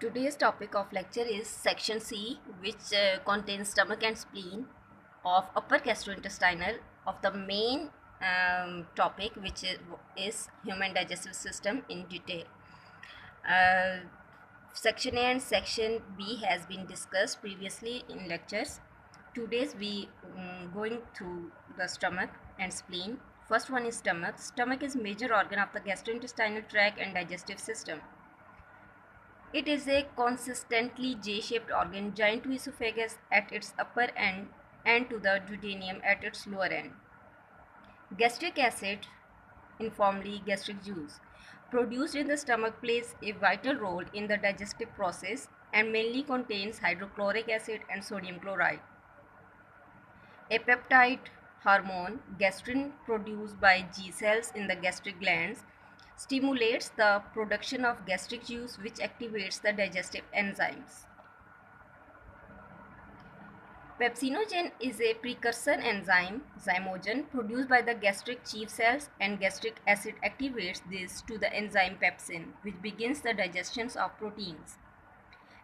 Today's topic of lecture is section C, which contains stomach and spleen of upper gastrointestinal of the main topic, which is human digestive system in detail. Uh, Section A and section B has been discussed previously in lectures. Today's we going through the stomach and spleen. First one is stomach. Stomach is major organ of the gastrointestinal tract and digestive system. It is a consistently J-shaped organ joined to esophagus at its upper end and to the duodenum at its lower end. Gastric acid, informally gastric juice, produced in the stomach plays a vital role in the digestive process and mainly contains hydrochloric acid and sodium chloride. A peptide hormone, gastrin, produced by G cells in the gastric glands, stimulates the production of gastric juice, which activates the digestive enzymes. Pepsinogen is a precursor enzyme, zymogen, produced by the gastric chief cells, and gastric acid activates this to the enzyme pepsin, which begins the digestion of proteins.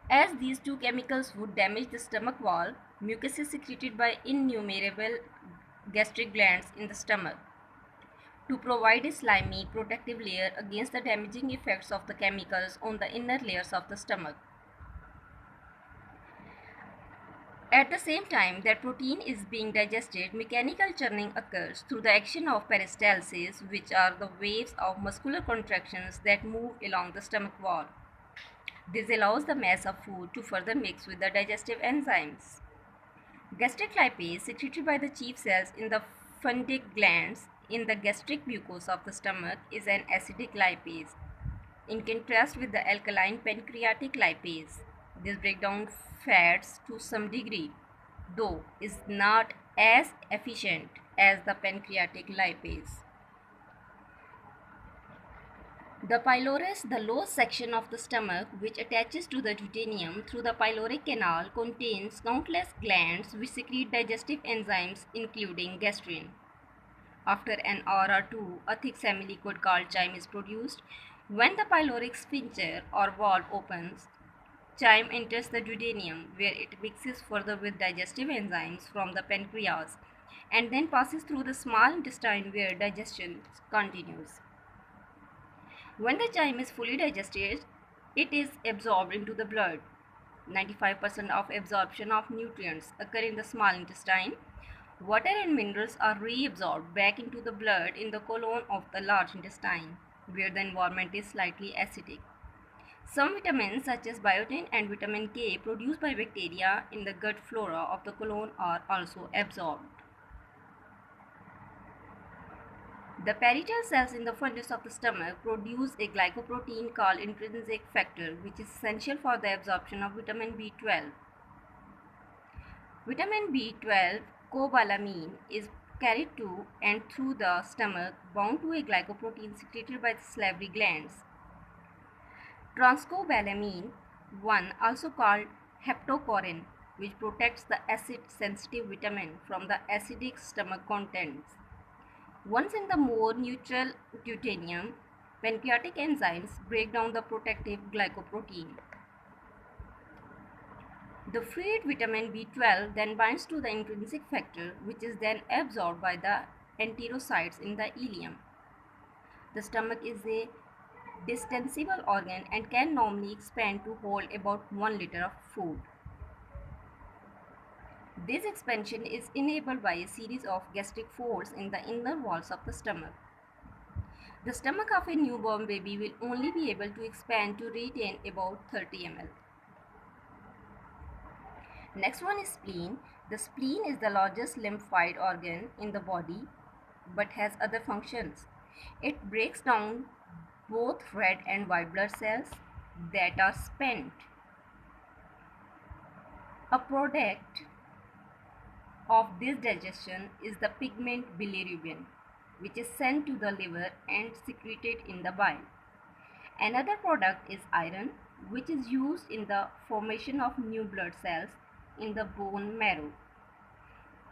As these two chemicals would damage the stomach wall, mucus is secreted by innumerable gastric glands in the stomach to provide a slimy protective layer against the damaging effects of the chemicals on the inner layers of the stomach. At the same time that protein is being digested, mechanical churning occurs through the action of peristalsis, which are the waves of muscular contractions that move along the stomach wall. This allows the mass of food to further mix with the digestive enzymes. Gastric lipase, secreted by the chief cells in the fundic glands in the gastric mucosa of the stomach, is an acidic lipase. In contrast with the alkaline pancreatic lipase, this breaks down fats to some degree, though is not as efficient as the pancreatic lipase. The pylorus, the lowest section of the stomach, which attaches to the duodenum through the pyloric canal, contains countless glands which secrete digestive enzymes including gastrin. After an hour or two, a thick semi-liquid called chyme is produced. When the pyloric sphincter or valve opens, chyme enters the duodenum, where it mixes further with digestive enzymes from the pancreas and then passes through the small intestine, where digestion continues. When the chyme is fully digested, it is absorbed into the blood. 95% of absorption of nutrients occur in the small intestine. Water and minerals are reabsorbed back into the blood in the colon of the large intestine, where the environment is slightly acidic. Some vitamins such as biotin and vitamin K produced by bacteria in the gut flora of the colon are also absorbed. The parietal cells in the fundus of the stomach produce a glycoprotein called intrinsic factor, which is essential for the absorption of vitamin B12. Vitamin B12 cobalamin is carried to and through the stomach, bound to a glycoprotein secreted by the salivary glands. Transcobalamin 1, also called heptocorrin, which protects the acid-sensitive vitamin from the acidic stomach contents. Once in the more neutral duodenum, pancreatic enzymes break down the protective glycoprotein. The freed vitamin B12 then binds to the intrinsic factor, which is then absorbed by the enterocytes in the ileum. The stomach is a distensible organ and can normally expand to hold about 1 liter of food. This expansion is enabled by a series of gastric folds in the inner walls of the stomach. The stomach of a newborn baby will only be able to expand to retain about 30 ml. Next one is spleen. The spleen is the largest lymphoid organ in the body but has other functions. It breaks down both red and white blood cells that are spent. A product of this digestion is the pigment bilirubin, which is sent to the liver and secreted in the bile. Another product is iron, which is used in the formation of new blood cells in the bone marrow.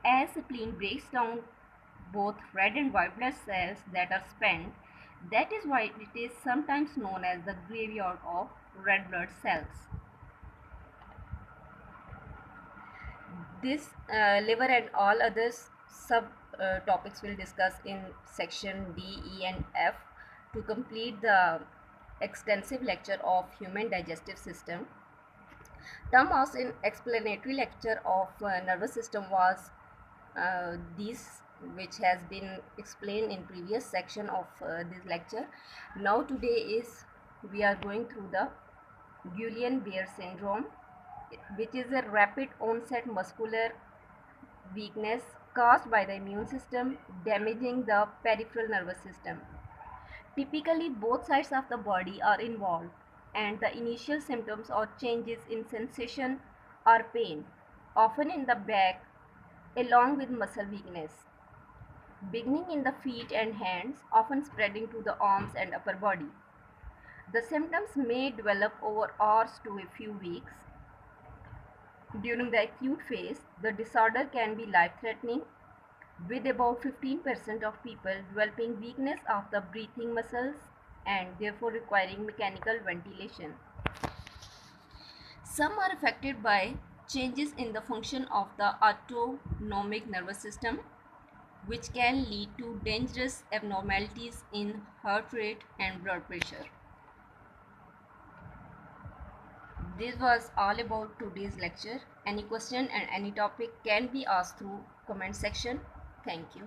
As the spleen breaks down both red and white blood cells that are spent, that is why it is sometimes known as the graveyard of red blood cells. This liver and all others sub topics will discuss in section D, E and F to complete the extensive lecture of human digestive system. The most explanatory lecture of nervous system was this, which has been explained in previous section of this lecture. Now today is we are going through the Guillain-Barré syndrome, which is a rapid onset muscular weakness caused by the immune system damaging the peripheral nervous system. Typically, both sides of the body are involved, and the initial symptoms or changes in sensation or pain, often in the back, along with muscle weakness, beginning in the feet and hands, often spreading to the arms and upper body. The symptoms may develop over hours to a few weeks. During the acute phase, the disorder can be life-threatening, with about 15% of people developing weakness of the breathing muscles and therefore requiring mechanical ventilation. Some are affected by changes in the function of the autonomic nervous system, which can lead to dangerous abnormalities in heart rate and blood pressure. This was all about today's lecture. Any question and any topic can be asked through comment section. Thank you.